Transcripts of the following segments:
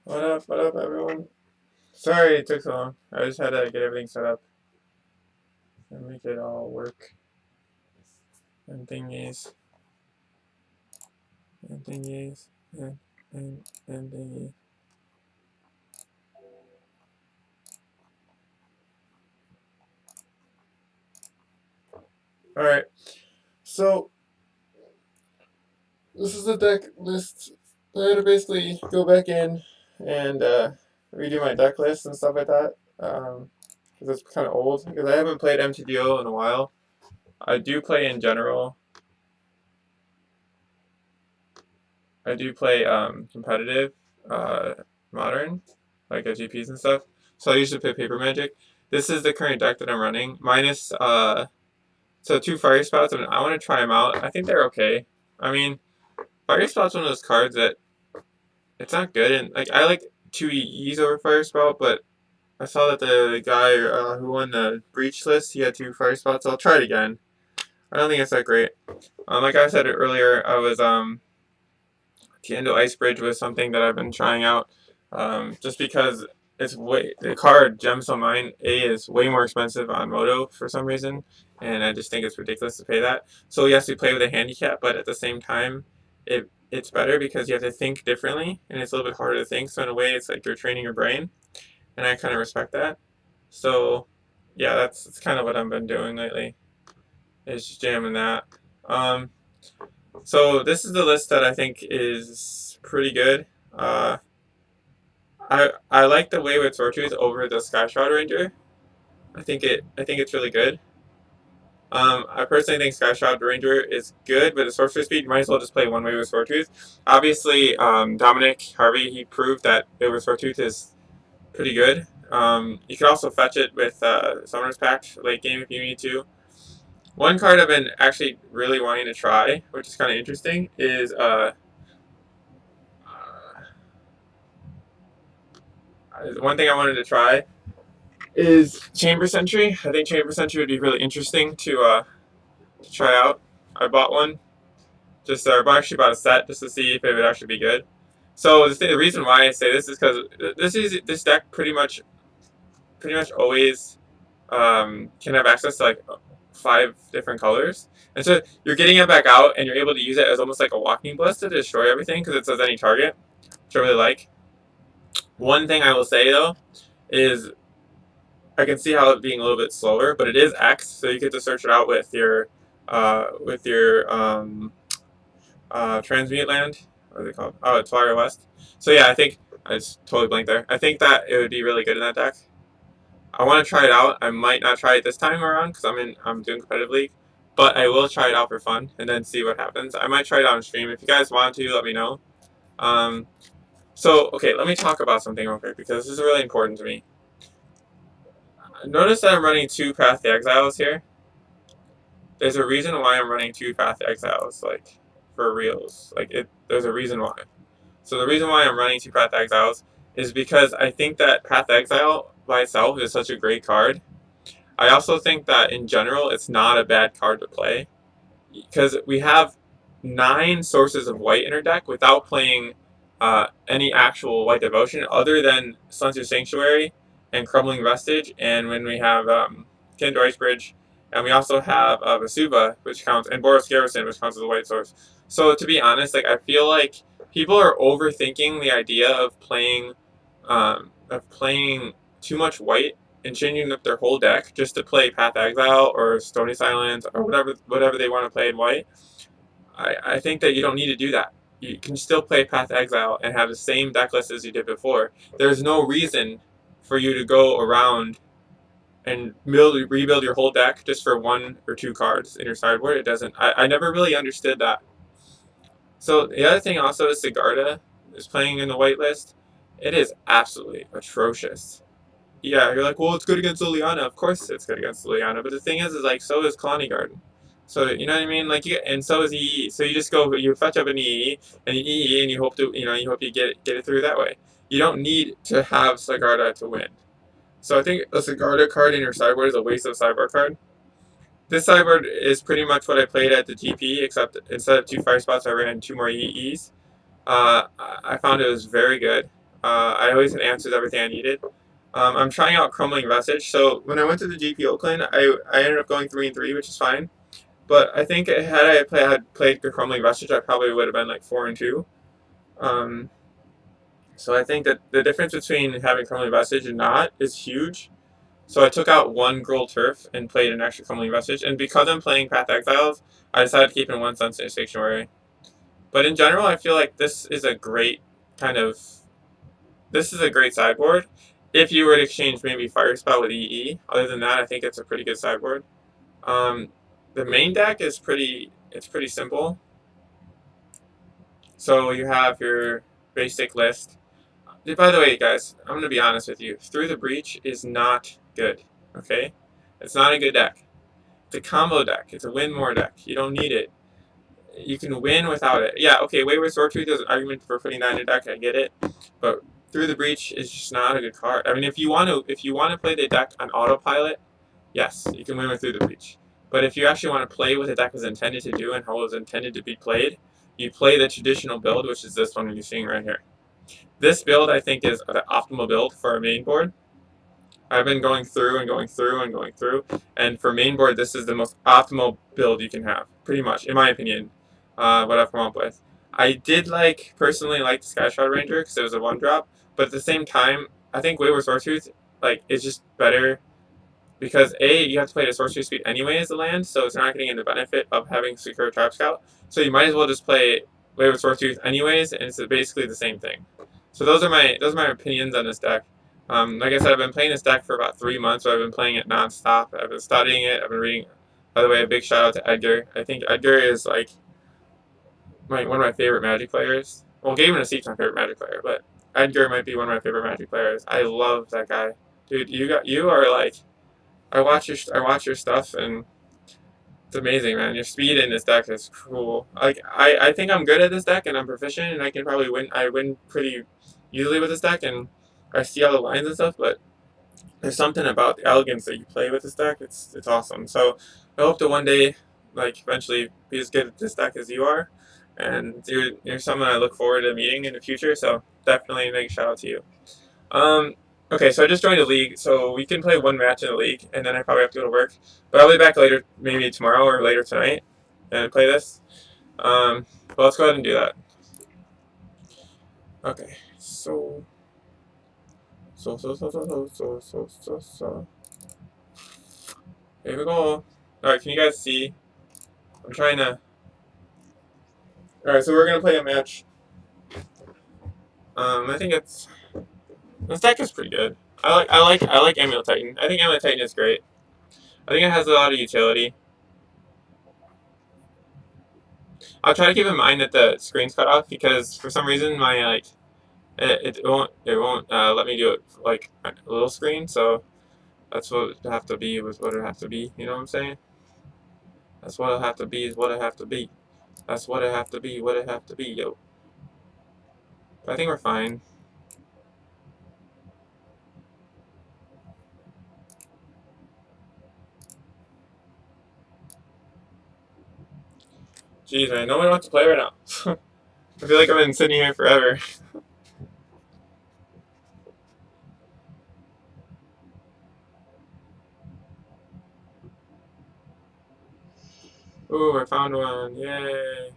What up, everyone? Sorry it took so long. I just had to get everything set up and make it all work. And thingies, and thingies, and thingies. Alright, so this is the deck list. I had to basically go back in and redo my deck list and stuff like that. Because it's kind of old. Because I haven't played MTGO in a while. I do play in general. I do play competitive, uh, modern, like GPs and stuff. So I usually play Paper Magic. This is the current deck that I'm running, minus so two Fire Spouts, and I want to try them out. I think they're okay. I mean, Fire Spout's one of those cards that it's not good, and like I like two EEs over Fire Spout, but I saw that the guy who won the Breach list, he had two Fire Spouts, so I'll try it again. I don't think it's that great. Like I said earlier, I was Tiendo Ice Bridge was something that I've been trying out, just because it's way the card Gemstone Mine A is way more expensive on Moto for some reason, and I just think it's ridiculous to pay that. So yes, we play with a handicap, but at the same time, it's better because you have to think differently, and it's a little bit harder to think. So in a way, it's like you're training your brain, and I kind of respect that. So yeah, that's kind of what I've been doing lately, is just jamming that. Um, so this is the list that I think is pretty good. Uh, I like the way with Sortooth over the Sky Shroud Ranger. I think it's really good. I personally think Sky Shroud Ranger is good, but the sorcery speed you might as well just play one way with Sortooth. Obviously, Dominic Harvey he proved that it with Sortooth is pretty good. You could also fetch it with Summoner's Pact late game if you need to. One card I've been actually really wanting to try, which is kind of interesting, is one thing I wanted to try is Chamber Sentry. I think Chamber Sentry would be really interesting to try out. I bought one, I actually bought a set just to see if it would actually be good. So the reason why I say this is because this deck pretty much always can have access to like five different colors, and so you're getting it back out and you're able to use it as almost like a walking blitz to destroy everything because it says any target, which I really like. One thing I will say though is I can see how it being a little bit slower, but it is X, so you get to search it out with your transmute land. What are they called? Oh, it's Fire West. So yeah, I think I just totally blanked there. I think that it would be really good in that deck. I want to try it out. I might not try it this time around because I'm doing competitive league, but I will try it out for fun and then see what happens. I might try it out on stream. If you guys want to, let me know. Um, so okay, let me talk about something real quick because this is really important to me. Notice that I'm running two Path to Exiles here. There's a reason why I'm running two Path to Exiles, like for reals. There's a reason why. So the reason why I'm running two Path to Exiles is because I think that Path to Exile by itself is such a great card. I also think that in general it's not a bad card to play because we have 9 sources of white in our deck without playing any actual white devotion other than Sunset Sanctuary and Crumbling Vestige, and when we have Kindred Ice Bridge, and we also have Vasuva, which counts, and Boros Garrison, which counts as a white source. So to be honest, like I feel like people are overthinking the idea of playing too much white and changing up their whole deck just to play Path Exile or Stony Silence or whatever they want to play in white. I think that you don't need to do that. You can still play Path Exile and have the same deck list as you did before. There's no reason for you to go around and rebuild your whole deck just for 1 or 2 cards in your sideboard. It doesn't. I never really understood that. So the other thing also is Sigarda is playing in the whitelist. It is absolutely atrocious. Yeah, you're like, well, it's good against Liliana. Of course, it's good against Liliana. But the thing is like, so is Kalani Garden. So you know what I mean? And so is EE. So you just go, you fetch up an EE, and you EE, and you hope you get it through that way. You don't need to have Sigarda to win. So I think a Sigarda card in your sideboard is a waste of a sideboard card. This sideboard is pretty much what I played at the GP, except instead of 2 fire spots, I ran 2 more EEs. I found it was very good. I always had answers to everything I needed. I'm trying out Crumbling Vestige. So when I went to the GP Oakland, I ended up going 3-3, which is fine. But I think had played the Crumbling Vestige, I probably would have been like 4-2. Um, so I think that the difference between having Crumbling Vestige and not is huge. So I took out one Gruul Turf and played an extra Crumbling Vestige. And because I'm playing Path Exiles, I decided to keep in one Sunset Sanctuary. But in general, I feel like this is a great kind of this is a great sideboard. If you were to exchange maybe Fire Spell with EE, other than that, I think it's a pretty good sideboard. Um, the main deck is pretty simple. So you have your basic list. By the way, guys, I'm gonna be honest with you. Through the Breach is not good. Okay, it's not a good deck. It's a combo deck. It's a win more deck. You don't need it. You can win without it. Yeah, okay, Wayward Swordtooth is an argument for putting that in your deck. I get it, but Through the Breach is just not a good card. I mean, if you want to play the deck on autopilot, yes, you can win with Through the Breach. But if you actually want to play what the deck was intended to do and how it was intended to be played, you play the traditional build, which is this one you're seeing right here. This build, I think, is the optimal build for our main board. I've been going through and going through and going through, and for main board, this is the most optimal build you can have, pretty much, in my opinion, what I've come up with. I did personally like the Skyshroud Ranger because it was a one drop, but at the same time, I think Wayward Swordsmith is just better because A, you have to play at a sorcery speed anyway as the land, so it's not getting in the benefit of having Secure Trap Scout. So you might as well just play Wayward Swordsmith anyways, and it's basically the same thing. So those are my opinions on this deck. Like I said, I've been playing this deck for about 3 months, so I've been playing it nonstop. I've been studying it. I've been reading. By the way, a big shout out to Edgar. I think Edgar is one of my favorite Magic players. Well, Game and a Seep's my favorite Magic player, but Edgar might be one of my favorite Magic players. I love that guy, dude. You are I watch your stuff and it's amazing, man. Your speed in this deck is cool. I think I'm good at this deck and I'm proficient and I can probably win. I win pretty easily with this deck and I see all the lines and stuff. But there's something about the elegance that you play with this deck. It's awesome. So I hope to one day, eventually, be as good at this deck as you are. And you're someone I look forward to meeting in the future. So definitely make a shout out to you. Okay, so I just joined a league, so we can play one match in the league, and then I probably have to go to work. But I'll be back later, maybe tomorrow or later tonight, and play this. But let's go ahead and do that. Okay, so. Here we go. Alright, can you guys see? I'm trying to. Alright, so we're gonna play a match. I think this deck is pretty good. I like Amulet Titan. I think Amulet Titan is great. I think it has a lot of utility. I'll try to keep in mind that the screen's cut off because for some reason my it won't let me do it a little screen. So that's what it have to be with what it have to be. You know what I'm saying? That's what it have to be is what it have to be. That's what it have to be. What it have to be, yo. But I think we're fine. Jeez, man, nobody wants to play right now. I feel like I've been sitting here forever. Ooh, I found one. Yay.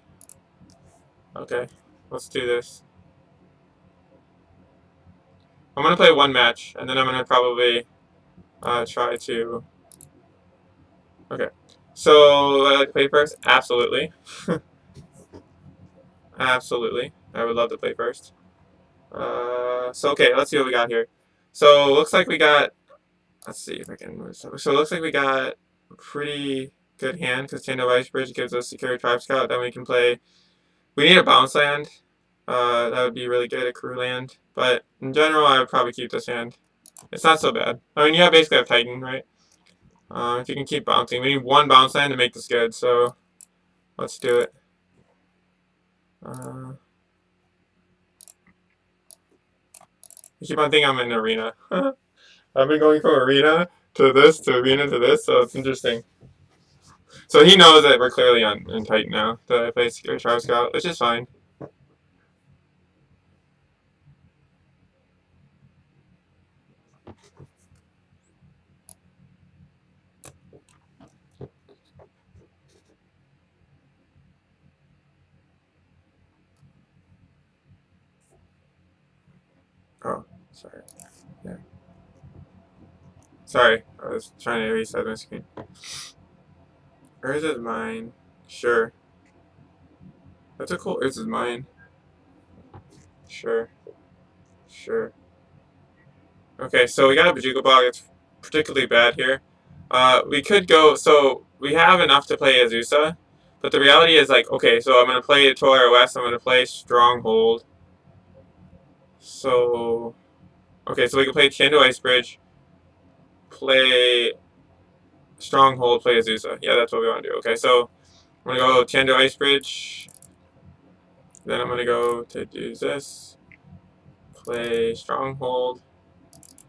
Okay, let's do this. I'm gonna play one match, and then I'm gonna probably try to. Okay, so I like to play first. Absolutely, absolutely. I would love to play first. So okay, let's see what we got here. So looks like we got. Let's see if I can move. So it looks like we got a pretty good hand because Tando Ice Bridge gives us Secure Tribe Scout. Then we can play. We need a bounce land. That would be really good, a crew land. But in general, I would probably keep this hand. It's not so bad. I mean, you basically have Titan, right? If you can keep bouncing. We need one bounce land to make this good, so let's do it. I keep on thinking I'm in arena. I've been going from arena to this, to arena to this, so it's interesting. So he knows that we're clearly in Titan now, that I play Secure Tribe Scout, which is fine. Sorry. Yeah. Sorry, I was trying to resize my screen. Earth is mine. Sure. That's a cool Earth is mine. Sure. Sure. Okay, so we got a Bajuka Bog. It's particularly bad here. We could go. So we have enough to play Azusa, but the reality is like, okay, so I'm gonna play Tolar West. I'm gonna play Stronghold. So okay, so we can play Tiendo Ice Bridge, play Stronghold, play Azusa. Yeah, that's what we want to do. Okay, so I'm gonna go Tiendo Ice Bridge. Then I'm gonna go to do this. Play Stronghold.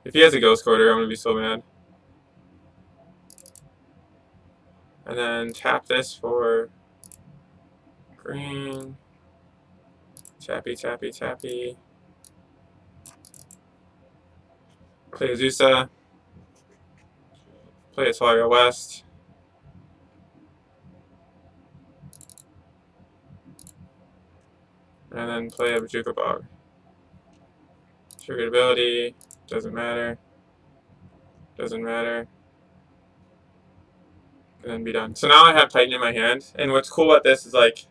If he has a Ghost Quarter, I'm gonna be so mad. And then tap this for green. Tappy, tappy, tappy. Play Azusa. Play Atalia West. And then play a Bajuka Bog. Triggered ability. Doesn't matter. Doesn't matter. And then be done. So now I have Titan in my hand. And what's cool about this is like,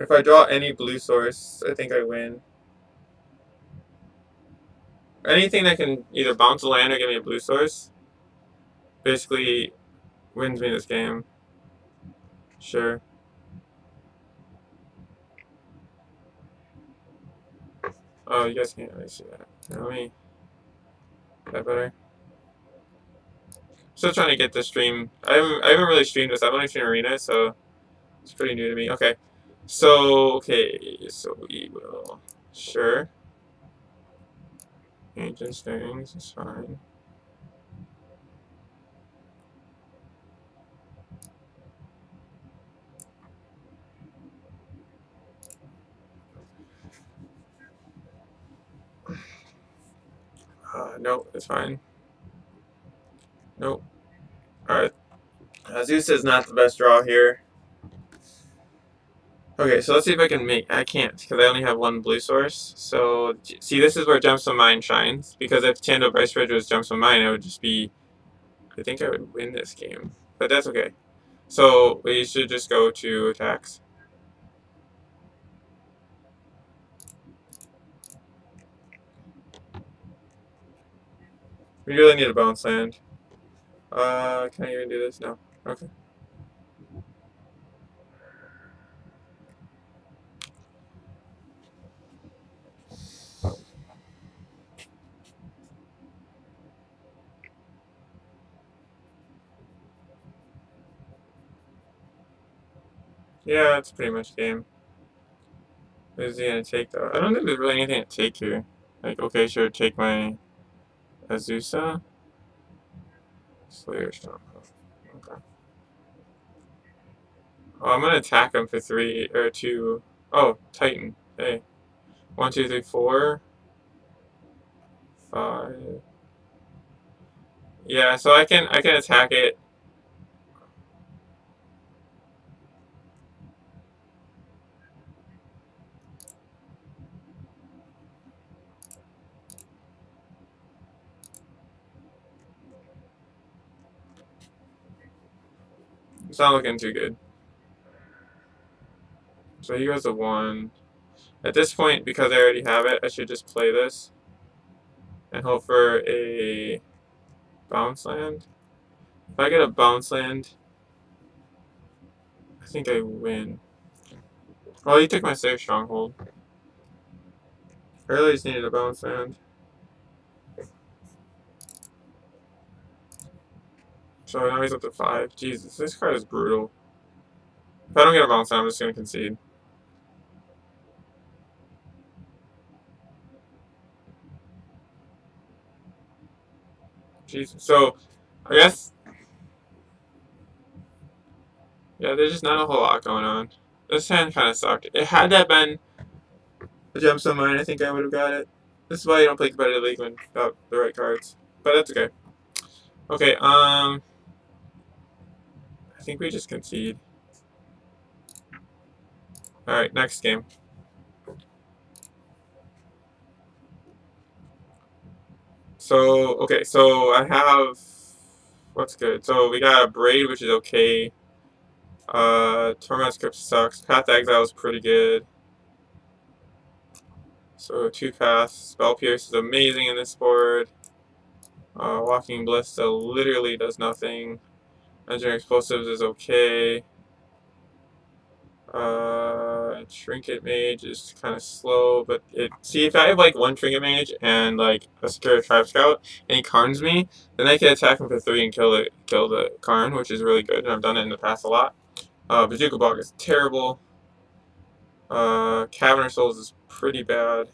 if I draw any blue source, I think I win. Anything that can either bounce a land or give me a blue source basically wins me this game. Sure. Oh, you guys can't really see that. Here, let me. Is that better? Still trying to get the stream. I haven't really streamed this. I've only streamed Arena, so it's pretty new to me. Okay. So we will. Sure. Ancient Stirrings is fine. Nope, it's fine. Nope. Alright. Zeus is not the best draw here. Okay, so let's see if I can make. I can't, because I only have one blue source. So, see, this is where Gems of Mine shines. Because if Tando Bryce Ridge was Gems of Mine, it would just be. I think I would win this game. But that's okay. So, we should just go to attacks. We really need a bounce land. Can I even do this? No. Okay. Yeah, it's pretty much game. What is he gonna take though? I don't think there's really anything to take here. Like, okay, sure, take my Azusa. Slayer Stronghold. Okay. Oh, I'm gonna attack him for 3 or 2. Oh, Titan. Hey. 1, 2, 3, 4, 5. Yeah, so I can attack it. It's not looking too good. So he goes to 1. At this point, because I already have it, I should just play this and hope for a bounce land. If I get a bounce land, I think I win. Oh, you took my safe stronghold. I really just needed a bounce land. So now he's up to 5. Jesus, this card is brutal. If I don't get a bounce land, I'm just going to concede. Jesus. So, I guess... Yeah, there's just not a whole lot going on. This hand kind of sucked. It had that been a gemstone mine, I think I would have got it. This is why you don't play competitive league when without the right cards. But that's okay. Okay, I think we just concede. Alright, next game. So, okay, so I have what's good. So we got a Braid, which is okay. Torment Script sucks. Path Exile is pretty good. So two paths. Spell Pierce is amazing in this board. Walking Ballista literally does nothing. Engineering Explosives is okay. Trinket Mage is kind of slow, but it. See, if I have like one Trinket Mage and like a Secure Tribe Scout, and he Karns me, then I can attack him for 3 and kill the Karn, which is really good, and I've done it in the past a lot. Bazooka Bog is terrible. Caverner Souls is pretty bad.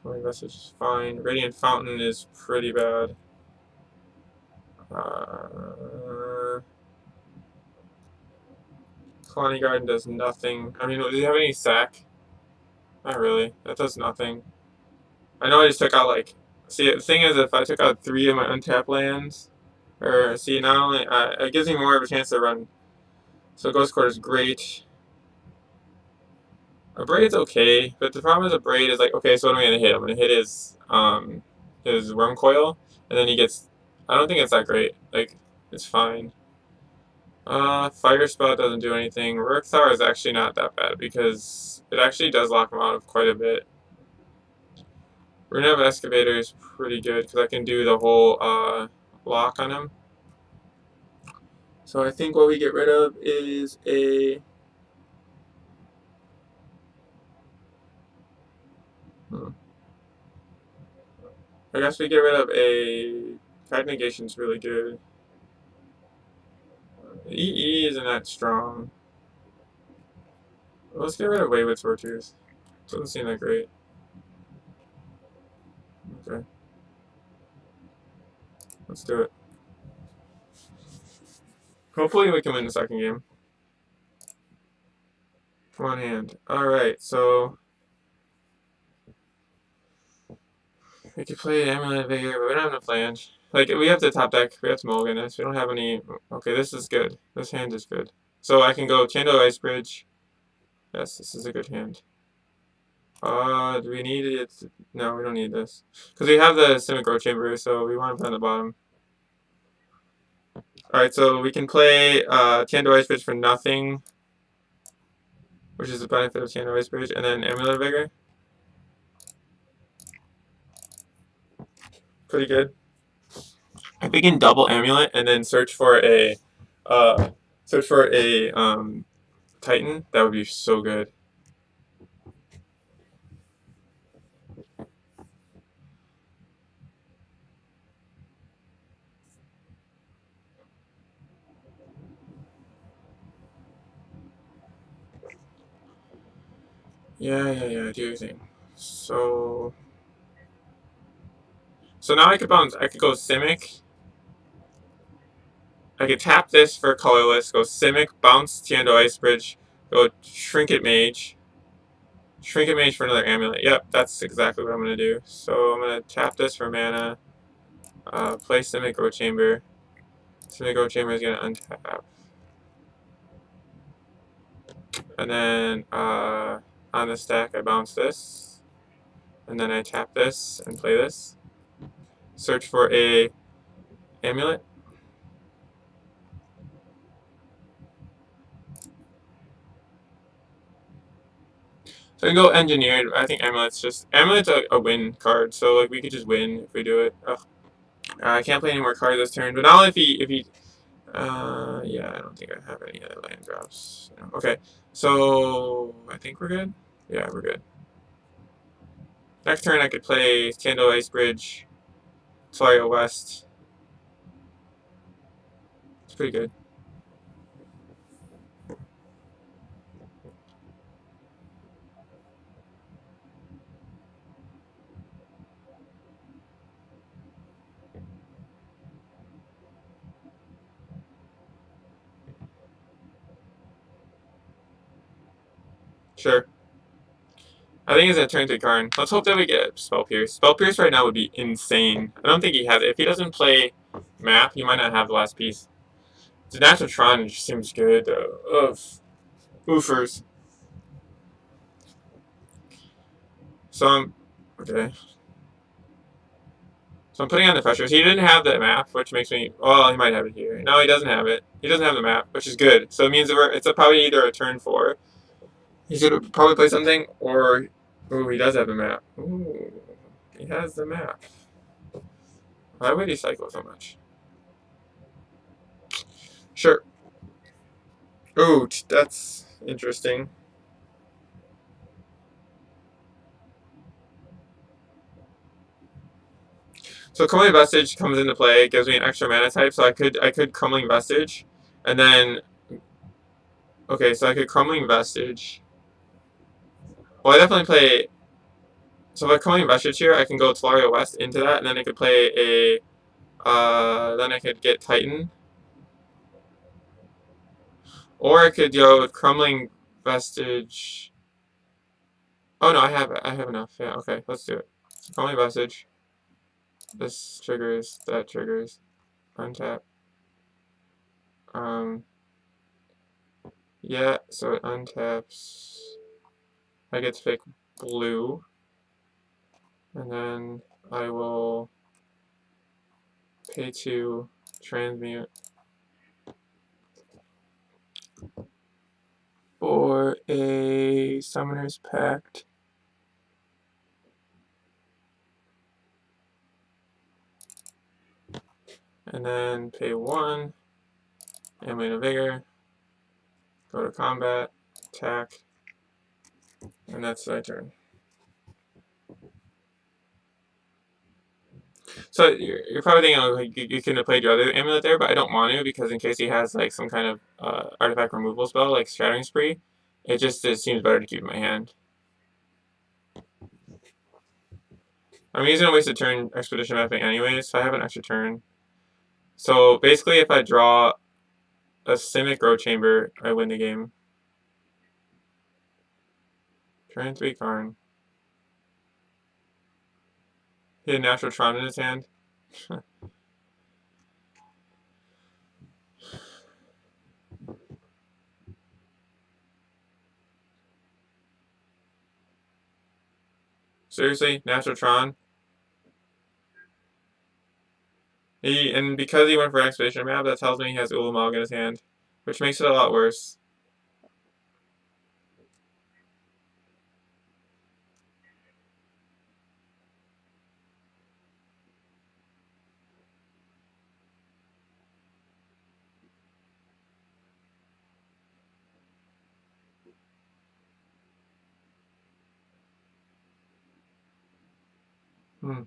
Holy Message is fine. Radiant Fountain is pretty bad. Colony Garden does nothing. I mean, do you have any sack? Not really. That does nothing. I know I just took out like. See, the thing is, if I took out 3 of my untapped lands, or see, not only it gives me more of a chance to run. So Ghost Court is great. A Braid's okay, but the problem is a Braid is like, okay, so what am I gonna hit? I'm gonna hit his Worm Coil, and then he gets. I don't think it's that great. Like, it's fine. Fire Spell doesn't do anything. Rurikthar is actually not that bad because it actually does lock him out of quite a bit. Rune of Excavator is pretty good because I can do the whole lock on him. So I think what we get rid of is a. I guess we get rid of a. Tide Negation's really good. EE isn't that strong. Let's get rid of Wayward Swortooth. Doesn't seem that great. Okay. Let's do it. Hopefully we can win the second game. One hand. Alright, so we could play Amulet Vigor, but we don't have enough land. Like, we have the top deck. We have to mulligan this. We don't have any. Okay, this is good. This hand is good. So I can go Chando Ice Bridge. Yes, this is a good hand. Do we need it? No, we don't need this. Because we have the Simic Growth Chamber, so we want to put on the bottom. Alright, so we can play Chando Ice Bridge for nothing, which is the benefit of Chando Ice Bridge, and then Amulet Vigor. Pretty good. If we can double Amulet and then search for a Titan, that would be so good. Yeah, do your thing. So now I could bounce. I could go Simic. I could tap this for colorless. Go Simic, bounce Tiendo Ice Bridge. Go Trinket Mage. Trinket Mage for another Amulet. Yep, that's exactly what I'm gonna do. So I'm gonna tap this for mana. Play Simic Growth Chamber. Simic Growth Chamber is gonna untap. And then on the stack I bounce this. And then I tap this and play this. Search for a Amulet. So I can go Engineered. I think Amulet's a win card, so like we could just win if we do it. Ugh. I can't play any more cards this turn, but now if he yeah, I don't think I have any other land drops. No. Okay, so I think we're good. Yeah, we're good. Next turn I could play Candle Ice Bridge, Tolaria West. It's pretty good. Sure. I think he's gonna turn to Karn. Let's hope that we get Spell Pierce. Spell Pierce right now would be insane. I don't think he has it. If he doesn't play map, he might not have the last piece. The Natural Tron just seems good though. Ugh. Oofers. So okay. So I'm putting on the pressure. So he didn't have the map, which makes me. Well, he might have it here. No, he doesn't have it. He doesn't have the map, which is good. So it means that it's probably either a turn 4. He should probably play something, or ooh, he does have the map. Ooh, he has the map. Why would he cycle so much? Sure. Ooh, that's interesting. So Crumbling Vestige comes into play. It gives me an extra mana type, so I could Crumbling Vestige, and then okay, so I could Crumbling Vestige. Well, I definitely play. So by Crumbling Vestige here, I can go Tolaria West into that, and then I could play a. Then I could get Titan, or I could go with Crumbling Vestige. Oh no, I have it. I have enough. Yeah, okay, let's do it. So Crumbling Vestige. This triggers. That triggers. Untap. Um. Yeah, so it untaps. I get to pick blue, and then I will pay to transmute for a Summoner's Pact. And then pay 1, Amulet of Vigor, go to combat, attack, and that's my turn. So you're probably thinking, oh, like, you can have played your other amulet there, but I don't want to because in case he has like some kind of artifact removal spell like Shattering Spree, it seems better to keep in my hand. I mean, he's gonna waste a turn expedition mapping anyways, so I have an extra turn. So basically, if I draw a Simic Growth Chamber, I win the game. Turn 3 Karn. He had Natural Tron in his hand. Seriously, Natural Tron. And because he went for Expedition Map, that tells me he has Ulamog in his hand, which makes it a lot worse. Hmm.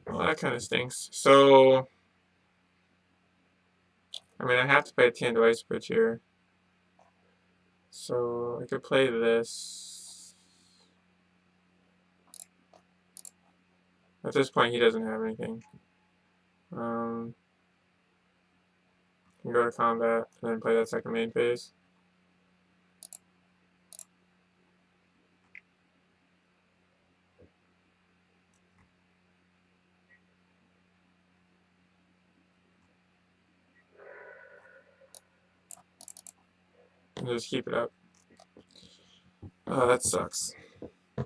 Well, that kind of stinks. So, I mean, I have to play Tand Ice Bridge here. So, I could play this. At this point, he doesn't have anything. Can go to combat and then play that second main phase. And just keep it up. Oh, that sucks. I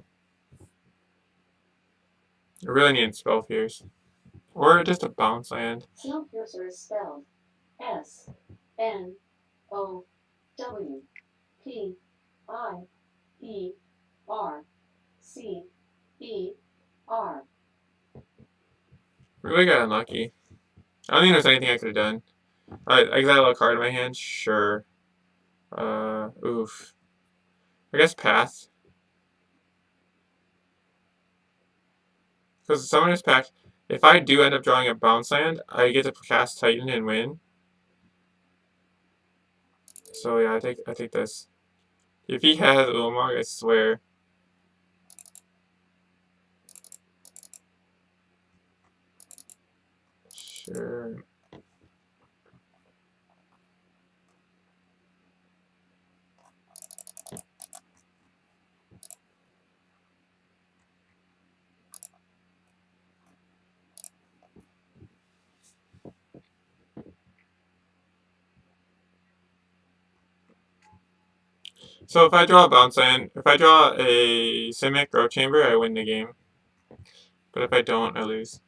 really need Spell Pierce. Or just a bounce land. Snowpiercer is spelled Snowpiercer. Really got unlucky. I don't think there's anything I could have done. I exile a card in my hand? Sure. Oof. I guess pass. Because Summoner's Pact, if I do end up drawing a bounce land, I get to cast Titan and win. So yeah, I take this. If he has Ulamog, I swear. Sure. So if I draw a bounce land, if I draw a Simic Growth Chamber, I win the game. But if I don't, I lose.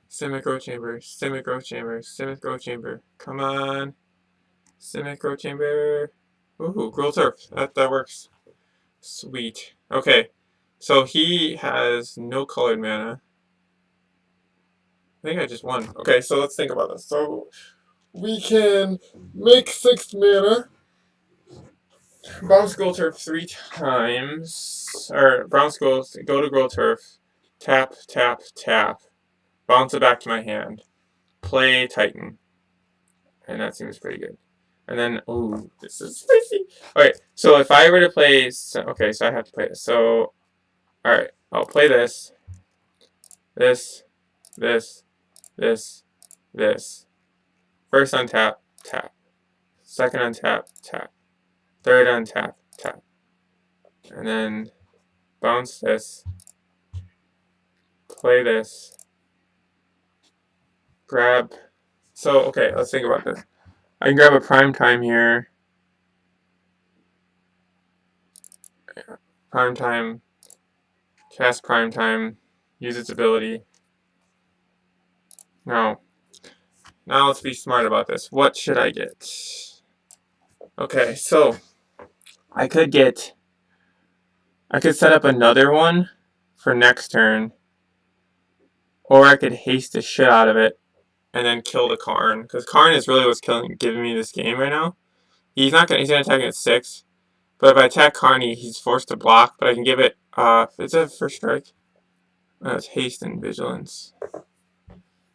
Simic Growth Chamber, Simic Growth Chamber, Simic Growth Chamber. Come on. Simic Growth Chamber. Ooh, Growth Turf. That works. Sweet. Okay. So he has no colored mana. I think I just won. Okay, so let's think about this. So we can make 6 mana. Bounce Gold Turf 3 times. Or bounce Gold, go to Gold Turf. Tap, tap, tap. Bounce it back to my hand. Play Titan. And that seems pretty good. And then, ooh, this is spicy. Alright, so if I were to play, okay, so I have to play this. So, alright, I'll play this, this, this, this. First untap, tap. Second untap, tap. Third untap, tap. And then bounce this. Play this. Grab. So, okay, let's think about this. I can grab a prime time here. Prime time. Cast prime time. Use its ability. Now let's be smart about this. What should I get? Okay, so I could set up another one for next turn, or I could haste the shit out of it and then kill the Karn, because Karn is really what's giving me this game right now. He's gonna attack at 6, but if I attack Karn, he's forced to block. But I can give it it's a first strike. It's haste and vigilance.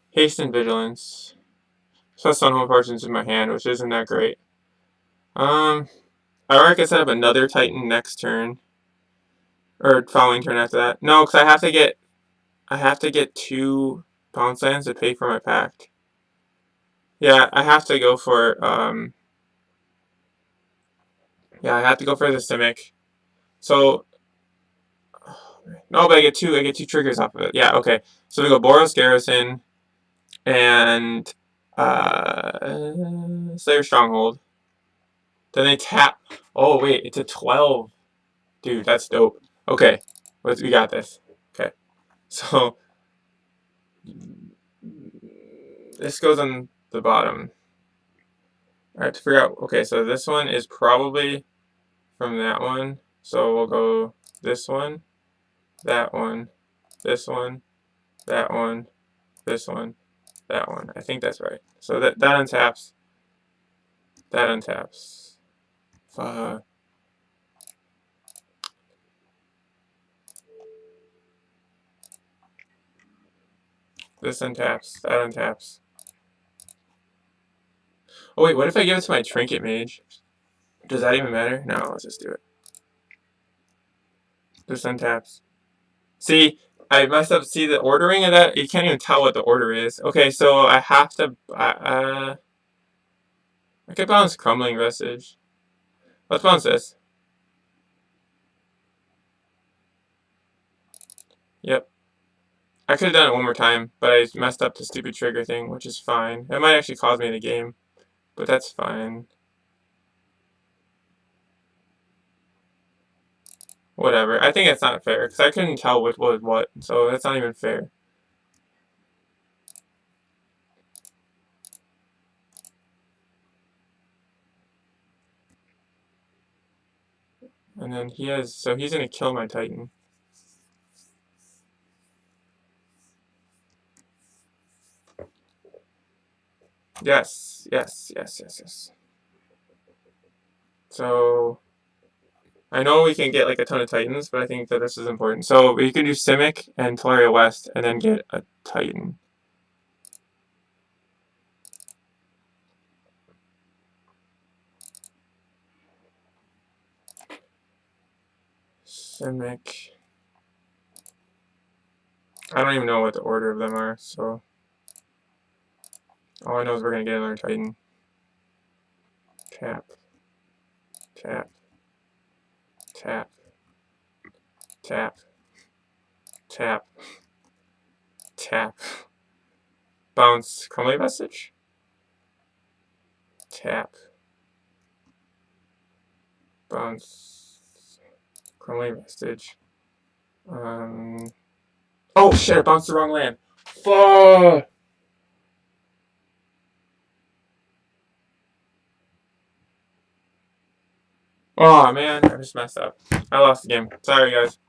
Haste and vigilance. So Sunhold Fortune's in my hand, which isn't that great. Or I could set up another Titan next turn, or following turn after that. No, because I have to get 2 bounce lands to pay for my pact. Yeah, I have to go for yeah, I have to go for the Simic. So no, but I get 2 triggers off of it. Yeah, okay. So we go Boros Garrison and Slayer Stronghold. Then they tap. Oh wait, it's a 12. Dude, that's dope. Okay, we got this. Okay, so this goes on the bottom. I have to figure out. Okay, so this one is probably from that one. So we'll go this one, that one, this one, that one, this one, that one. I think that's right. So that untaps. That untaps. This untaps. That untaps. Oh wait, what if I give it to my Trinket Mage? Does that even matter? No, let's just do it. This untaps. See, I messed up. See the ordering of that? You can't even tell what the order is. Okay, so I have to. I could bounce Crumbling Vestige. Let's bounce this. Yep. I could have done it one more time, but I messed up the stupid trigger thing, which is fine. It might actually cost me the game, but that's fine. Whatever. I think it's not fair, because I couldn't tell what was what, so that's not even fair. And then so he's going to kill my Titan. Yes. So I know we can get like a ton of Titans, but I think that this is important. So we can do Simic and Teleria West and then get a Titan. Simic. I don't even know what the order of them are, so All I know is we're gonna get another Titan. Tap. Tap. Tap. Tap. Tap. Tap. Bounce. Crumley Message. Tap. Bounce. Crumley Message. Oh shit! I bounced the wrong land. Fuck! Oh man, I just messed up. I lost the game. Sorry guys.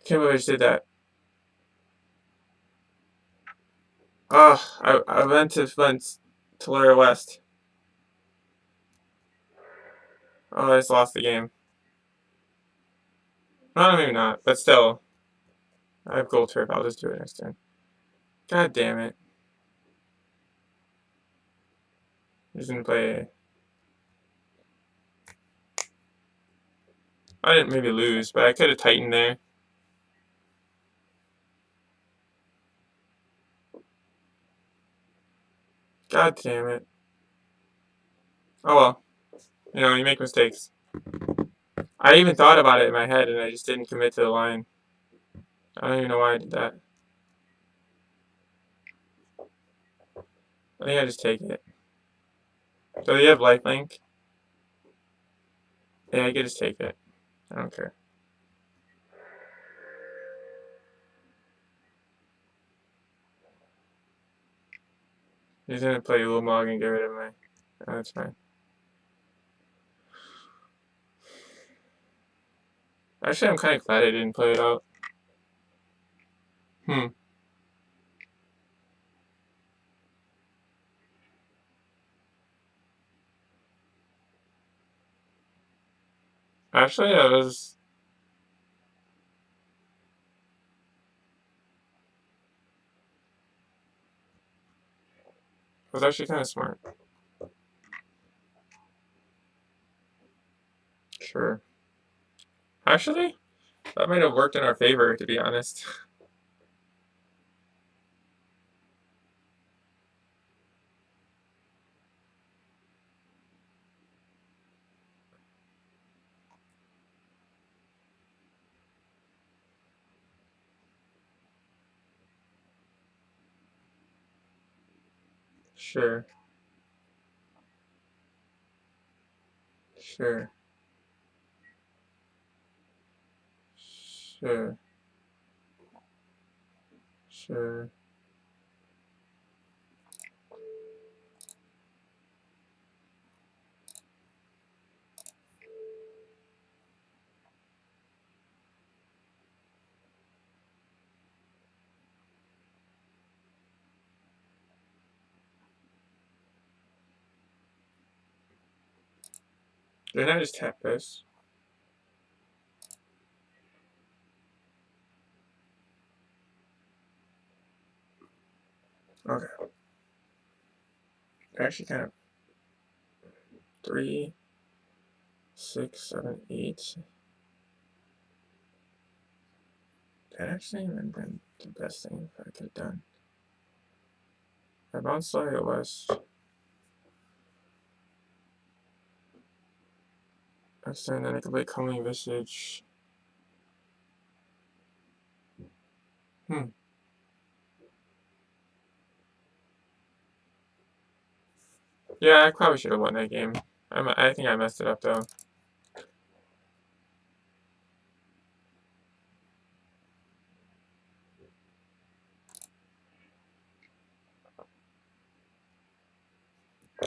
Can't believe I just did that. I went to Tulare West. Oh, I just lost the game. No, maybe not, but still. I have gold turf. I'll just do it next turn. God damn it. I'm just gonna play. I didn't maybe lose, but I could have tightened there. God damn it. Oh well. You know, you make mistakes. I even thought about it in my head and I just didn't commit to the line. I don't even know why I did that. I think I just take it. So you have lifelink? Yeah, I could just take it. I don't care. He's gonna play a little mog and get rid of my. Oh, that's fine. Actually, I'm kind of glad I didn't play it out. Actually, I was actually kind of smart. Sure. Actually, that might have worked in our favor, to be honest. Sure. Sure. Sure. Sure. Didn't I just tap this? Okay. Actually, kind of 3, 6, 7, 8. That actually would have been the best thing I could have done. I bounced Slaughter West. Next turn, then I could play Coming Visage. Yeah, I probably should have won that game. I think I messed it up though.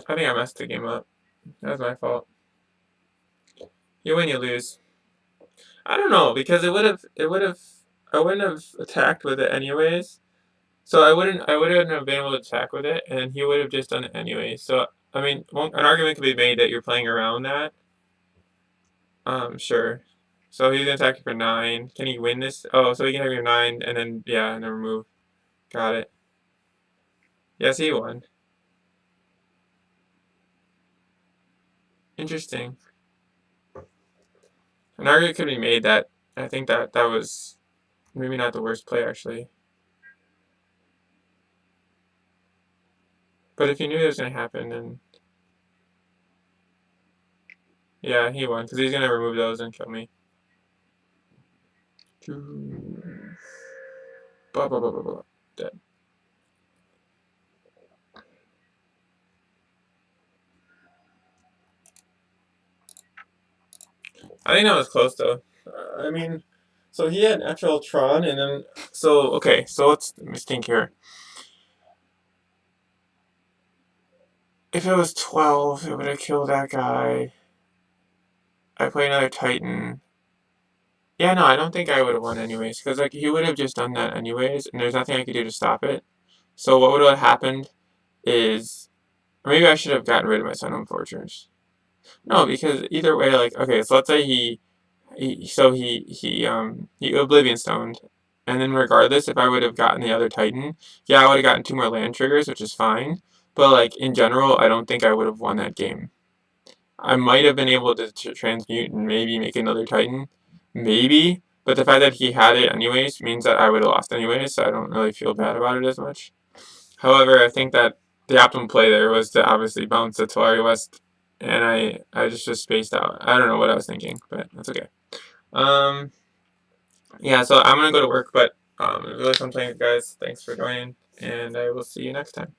I think I messed the game up. That was my fault. You win, you lose. I don't know because I wouldn't have attacked with it anyways. So I wouldn't have been able to attack with it, and he would have just done it anyway. So I mean, an argument could be made that you're playing around that. Sure. So he's gonna attack you for 9. Can he win this? Oh, so he can have your 9, and then yeah, and then remove. Got it. Yes, he won. Interesting. An argument could be made that I think that was maybe not the worst play actually. But if he knew it was gonna happen, then yeah, he won because he's gonna remove those and kill me. Blah blah blah blah blah. Dead. I think that was close though. I mean, so he had natural Tron, and then so okay. So let me think here. If it was 12, it would have killed that guy. I play another Titan. Yeah, no, I don't think I would have won anyways, because like he would have just done that anyways, and there's nothing I could do to stop it. So what would have happened is, or maybe I should have gotten rid of my Sun Home Fortress. No, because either way, like okay, so let's say he Oblivion Stoned, and then regardless, if I would have gotten the other Titan, yeah, I would have gotten 2 more land triggers, which is fine. But like in general, I don't think I would have won that game. I might have been able to transmute and maybe make another Titan, maybe. But the fact that he had it anyways means that I would have lost anyways, so I don't really feel bad about it as much. However, I think that the optimal play there was to obviously bounce the Tolari West, and I just spaced out. I don't know what I was thinking, but that's okay. Um, yeah, so I'm gonna go to work, but it was really fun playing with you guys. Thanks for joining, and I will see you next time.